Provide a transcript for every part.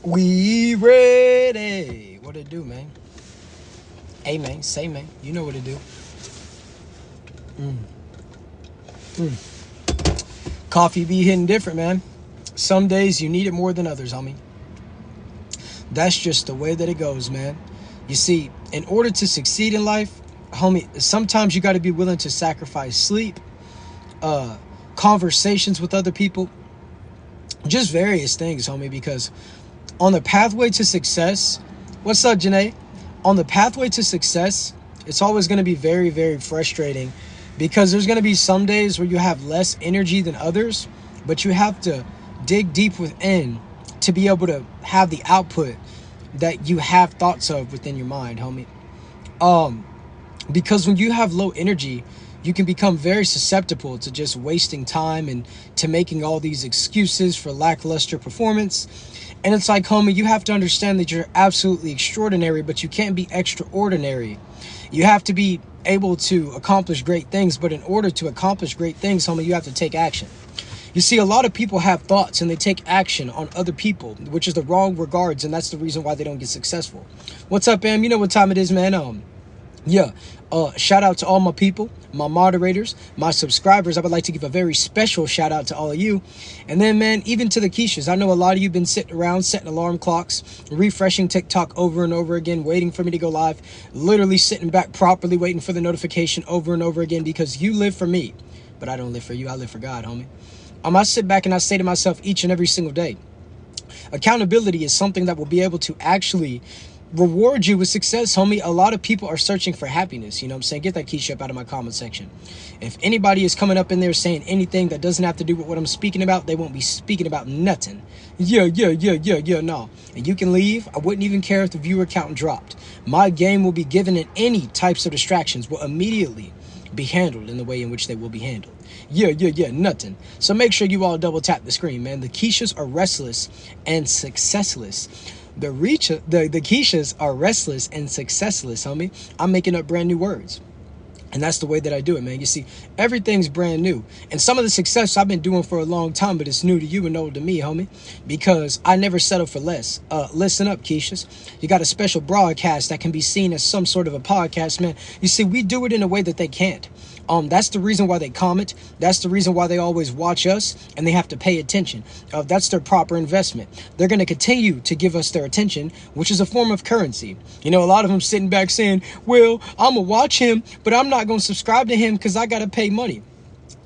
We ready. What it do, man? Hey, man. Say, man. You know what it do. Coffee be hitting different, man. Some days you need it more than others, homie. That's just the way that it goes, man. You see, in order to succeed in life, homie, sometimes you got to be willing to sacrifice sleep, conversations with other people, just various things, homie, because on the pathway to success, what's up, Janae? On the pathway to success, it's always going to be very, very frustrating because there's going to be some days where you have less energy than others, but you have to dig deep within to be able to have the output that you have thoughts of within your mind, homie. Because when you have low energy, you can become very susceptible to just wasting time and to making all these excuses for lackluster performance. And it's like, homie, you have to understand that you're absolutely extraordinary, but you can't be extraordinary. You have to be able to accomplish great things, but in order to accomplish great things, homie, you have to take action. You see, a lot of people have thoughts and they take action on other people, which is the wrong regards, and that's the reason why they don't get successful. What's up, Bam? You know what time it is, man. Shout out to all my people, my moderators, my subscribers. I would like to give a very special shout out to all of you. And then, man, even to the Keishas. I know a lot of you been sitting around, setting alarm clocks, refreshing TikTok over and over again, waiting for me to go live, literally sitting back properly, waiting for the notification over and over again because you live for me. But I don't live for you. I live for God, homie. I sit back and I say to myself each and every single day, accountability is something that will be able to actually reward you with success, homie. A lot of people are searching for happiness. You know what I'm saying? Get that Keisha up out of my comment section. If anybody is coming up in there saying anything that doesn't have to do with what I'm speaking about, they won't be speaking about nothing. No. And you can leave. I wouldn't even care if the viewer count dropped. My game will be given, and any types of distractions will immediately be handled in the way in which they will be handled. Nothing. So make sure you all double tap the screen, man. The Keishas are restless and successless. The Keishas are restless and successless, homie. I'm making up brand new words. And that's the way that I do it, man. You see, everything's brand new. And some of the success I've been doing for a long time, but it's new to you and old to me, homie. Because I never settle for less. Listen up, Keishas. You got a special broadcast that can be seen as some sort of a podcast, man. You see, we do it in a way that they can't. That's the reason why they comment. That's the reason why they always watch us, and they have to pay attention. That's their proper investment. They're going to continue to give us their attention, which is a form of currency. You know, a lot of them sitting back saying, well, I'm going to watch him, but I'm not going to subscribe to him because I got to pay money.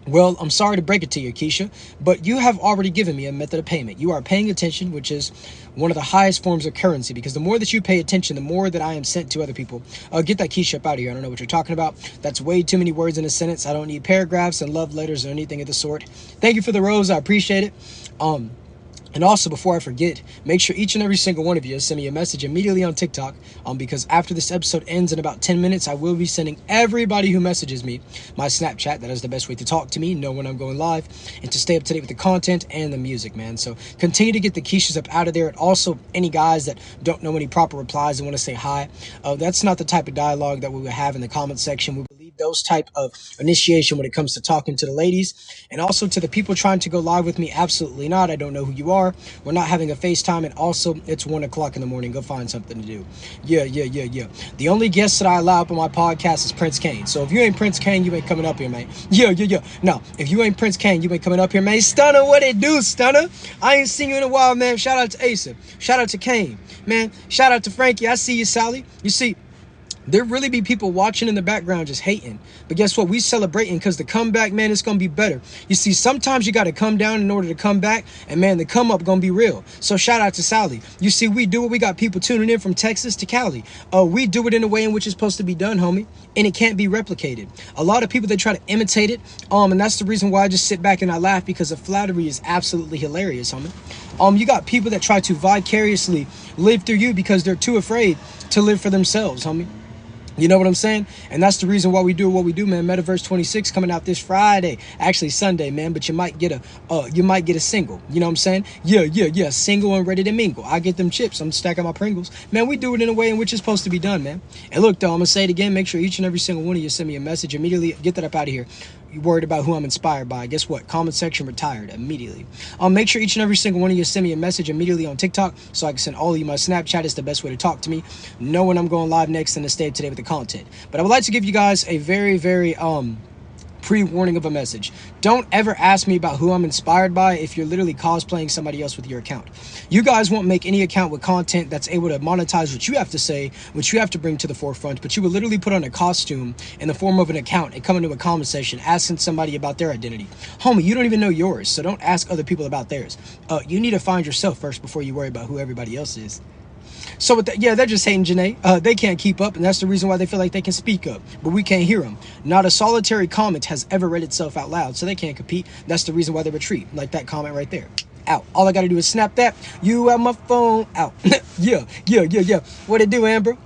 Well, I'm sorry to break it to you, Keisha, but you have already given me a method of payment. You are paying attention, which is one of the highest forms of currency, because the more that you pay attention, the more that I am sent to other people. Get that Keisha up out of here. I don't know what you're talking about. That's way too many words in a sentence. I don't need paragraphs and love letters or anything of the sort. Thank you for the rose. I appreciate it. And also, before I forget, make sure each and every single one of you send me a message immediately on TikTok, because after this episode ends in about 10 minutes, I will be sending everybody who messages me my Snapchat. That is the best way to talk to me, know when I'm going live, and to stay up to date with the content and the music, man. So continue to get the Keishas up out of there. And also, any guys that don't know any proper replies and want to say hi, that's not the type of dialogue that we would have in the comment section. We believe those type of initiation when it comes to talking to the ladies, and also to the people trying to go live with me. Absolutely not. I don't know who you are. We're not having a FaceTime, and also it's 1 o'clock in the morning. Go find something to do. The only guests that I allow up on my podcast is Prince Kane. So if you ain't Prince Kane, you ain't coming up here, man. No, if you ain't Prince Kane, you ain't coming up here, man. Stunner, what it do, Stunner? I ain't seen you in a while, man. Shout out to Asa. Shout out to Kane, man. Shout out to Frankie. I see you, Sally. You see, there really be people watching in the background just hating. But guess what? We celebrating because the comeback, man, it's going to be better. You see, sometimes you got to come down in order to come back. And, man, the come up going to be real. So shout out to Sally. You see, we do it. We got people tuning in from Texas to Cali. We do it in a way in which it's supposed to be done, homie. And it can't be replicated. A lot of people, they try to imitate it. And that's the reason why I just sit back and I laugh, because the flattery is absolutely hilarious, homie. You got people that try to vicariously live through you because they're too afraid to live for themselves, homie. You know what I'm saying? And that's the reason why we do what we do, man. Metaverse 26 coming out this Friday. Actually Sunday, man. But you might get a single. You know what I'm saying? Single and ready to mingle. I get them chips. I'm stacking my Pringles. Man, we do it in a way in which it's supposed to be done, man. And look, though, I'm going to say it again. Make sure each and every single one of you send me a message immediately. Get that up out of here. worried about who I'm inspired by, guess what? Comment section retired immediately. Make sure each and every single one of you send me a message immediately on TikTok so I can send all of you my Snapchat. Is the best way to talk to me. Know when I'm going live next and to stay up to date with the content. But I would like to give you guys a very, very pre-warning of a message. Don't ever ask me about who I'm inspired by if you're literally cosplaying somebody else with your account. You guys won't make any account with content that's able to monetize what you have to say, what you have to bring to the forefront, but you will literally put on a costume in the form of an account and come into a comment section asking somebody about their identity. Homie, you don't even know yours, so don't ask other people about theirs. You need to find yourself first before you worry about who everybody else is. So with that, yeah, they're just hating Janae. They can't keep up, and that's the reason why they feel like they can speak up, but we can't hear them. Not a solitary comment has ever read itself out loud, so they can't compete. That's the reason why they retreat, like that comment right there. Out. All I gotta do is snap that. You have my phone out. Yeah. What it do, Amber?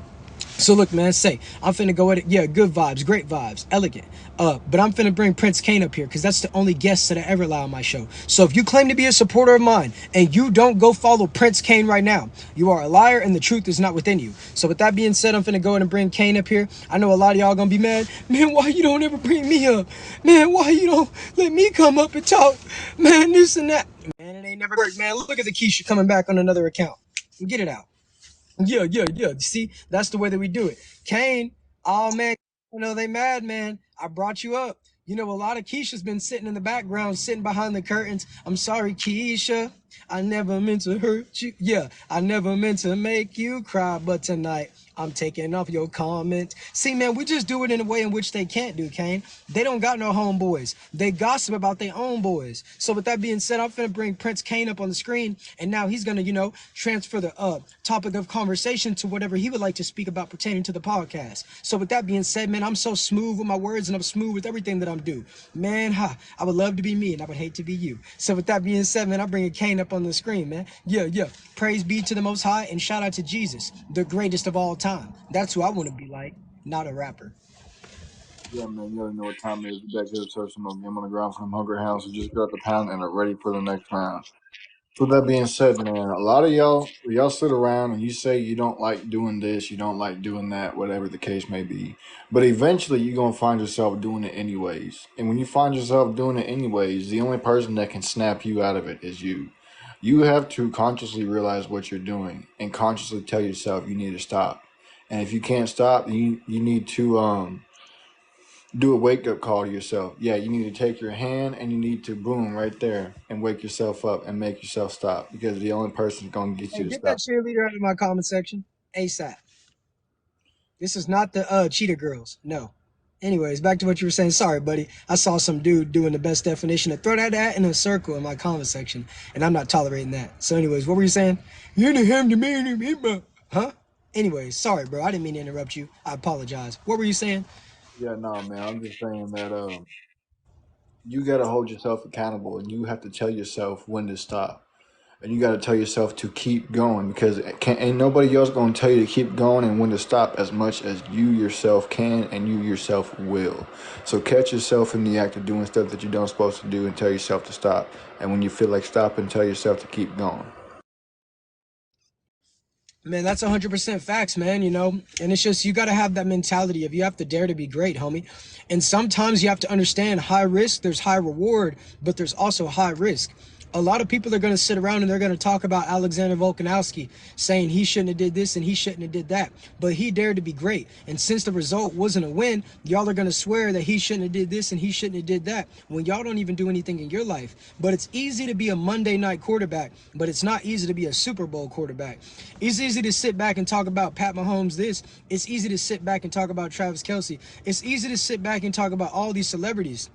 So look, man, I'm finna go at it. Yeah, good vibes, great vibes, elegant. But I'm finna bring Prince Kane up here because that's the only guest that I ever allow on my show. So if you claim to be a supporter of mine and you don't go follow Prince Kane right now, you are a liar and the truth is not within you. So with that being said, I'm finna go ahead and bring Kane up here. I know a lot of y'all gonna be mad. Man, why you don't ever bring me up? Man, why you don't let me come up and talk? Man, this and that. Man, it ain't never worked, man. Look at the Keisha coming back on another account. Get it out. Yeah. See, that's the way that we do it. Kane, oh man, they mad, man. I brought you up. A lot of Keisha's been sitting in the background, sitting behind the curtains. I'm sorry, Keisha. I never meant to hurt you. Yeah, I never meant to make you cry, but tonight I'm taking off your comment. See, man, we just do it in a way in which they can't do, Kane. They don't got no homeboys. They gossip about their own boys. So with that being said, I'm finna bring Prince Kane up on the screen, and now he's gonna, transfer the topic of conversation to whatever he would like to speak about pertaining to the podcast. So with that being said, man, I'm so smooth with my words, and I'm smooth with everything that I'm doing. Man, I would love to be me, and I would hate to be you. So with that being said, man, I'm bringing Kane up on the screen, man. Yeah. Praise be to the Most High, and shout out to Jesus, the greatest of all time. That's who I want to be like, not a rapper. Yeah, man, you already know what time it is. We back here to serve some more game on the ground from Hungry Hounds who just got the pound and are ready for the next round. So that being said, man, a lot of y'all sit around and you say you don't like doing this, you don't like doing that, whatever the case may be. But eventually you're gonna find yourself doing it anyways. And when you find yourself doing it anyways, the only person that can snap you out of it is you. You have to consciously realize what you're doing and consciously tell yourself you need to stop. And if you can't stop, you need to do a wake up call to yourself. Yeah, you need to take your hand and you need to boom right there and wake yourself up and make yourself stop because the only person that's going to get Hey, you to get that stop. cheerleader out of my comment section ASAP. This is not the cheetah girls. No. Anyways, back to what you were saying. Sorry, buddy. I saw some dude doing the best definition to throw that at in a circle in my comment section, and I'm not tolerating that. So, anyways, what were you saying? You're the ham to me, huh? Anyways, sorry, bro. I didn't mean to interrupt you. I apologize. What were you saying? Yeah, no, man. I'm just saying that you got to hold yourself accountable and you have to tell yourself when to stop. And you got to tell yourself to keep going because ain't nobody else going to tell you to keep going and when to stop as much as you yourself can and you yourself will. So catch yourself in the act of doing stuff that you don't supposed to do and tell yourself to stop. And when you feel like stopping, tell yourself to keep going. Man, that's 100% facts, man, And it's just, you got to have that mentality of you have to dare to be great, homie. And sometimes you have to understand high risk, there's high reward, but there's also high risk. A lot of people are going to sit around and they're going to talk about Alexander Volkanovski saying he shouldn't have did this and he shouldn't have did that, but he dared to be great. And since the result wasn't a win, y'all are going to swear that he shouldn't have did this and he shouldn't have did that when y'all don't even do anything in your life. But it's easy to be a Monday night quarterback, but it's not easy to be a Super Bowl quarterback. It's easy to sit back and talk about Pat Mahomes this. It's easy to sit back and talk about Travis Kelce. It's easy to sit back and talk about all these celebrities.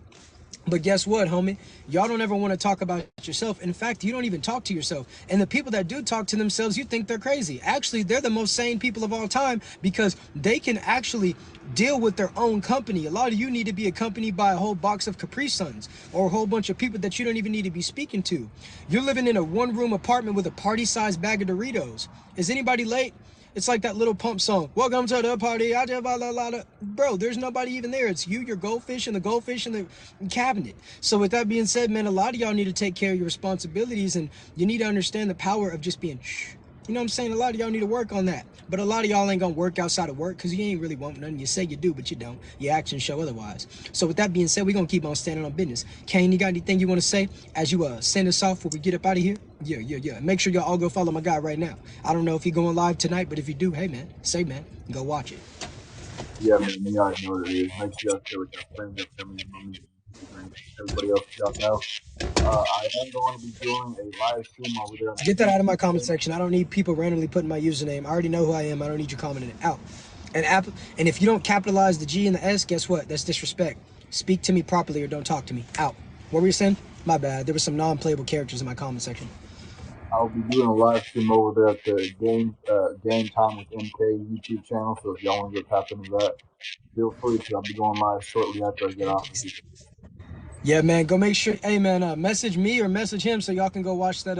But guess what, homie? Y'all don't ever want to talk about yourself. In fact, you don't even talk to yourself. And the people that do talk to themselves, you think they're crazy. Actually, they're the most sane people of all time because they can actually deal with their own company. A lot of you need to be accompanied by a whole box of Capri Suns or a whole bunch of people that you don't even need to be speaking to. You're living in a one-room apartment with a party-sized bag of Doritos. Is anybody late? It's like that little pump song. Welcome to the party. I just bro, there's nobody even there. It's you, your goldfish, and the goldfish in the cabinet. So with that being said, man, a lot of y'all need to take care of your responsibilities and you need to understand the power of just being shh. You know what I'm saying? A lot of y'all need to work on that. But a lot of y'all ain't gonna work outside of work because you ain't really want nothing. You say you do, but you don't. Your actions show otherwise. So with that being said, we're gonna keep on standing on business. Kane, you got anything you want to say as you send us off before we get up out of here? Yeah. Make sure y'all all go follow my guy right now. I don't know if he going live tonight, but if you do, hey man, go watch it. Yeah, man, you already know what it is. Make sure y'all share with your friends, your family, your homies, everybody else y'all know. I am going to be doing a live stream over there on Get the that out of my YouTube comment channel. section. I don't need people randomly putting my username. I already know who I am. I don't need you commenting it out. And if you don't capitalize the G and the S, guess what? That's disrespect. Speak to me properly or don't talk to me. Out. What were you saying? My bad. There were some non-playable characters in my comment section. I'll be doing a live stream over there at the Game Time with MK YouTube channel. So if y'all want to go tap into that, feel free to. I'll be going live shortly after I get off of here. Yeah, man. Go make sure. Hey, man. Message me or message him so y'all can go watch that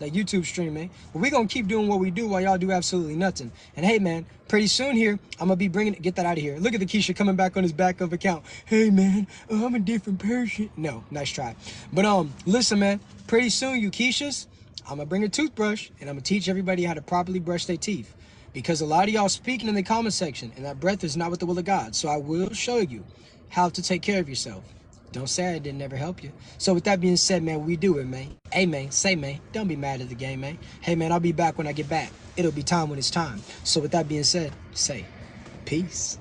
YouTube stream, man. But we gonna keep doing what we do while y'all do absolutely nothing. And hey, man. Pretty soon here, I'm gonna be bringing. Get that out of here. Look at the Keisha coming back on his backup account. Hey, man. I'm a different person. No, nice try. But listen, man. Pretty soon, you Keishas, I'm gonna bring a toothbrush and I'm gonna teach everybody how to properly brush their teeth. Because a lot of y'all speaking in the comment section, and that breath is not with the will of God. So I will show you how to take care of yourself. Don't say I didn't ever help you. So with that being said, man, we do it, man. Hey, man, say, man, don't be mad at the game, man. Hey, man, I'll be back when I get back. It'll be time when it's time. So with that being said, say, peace.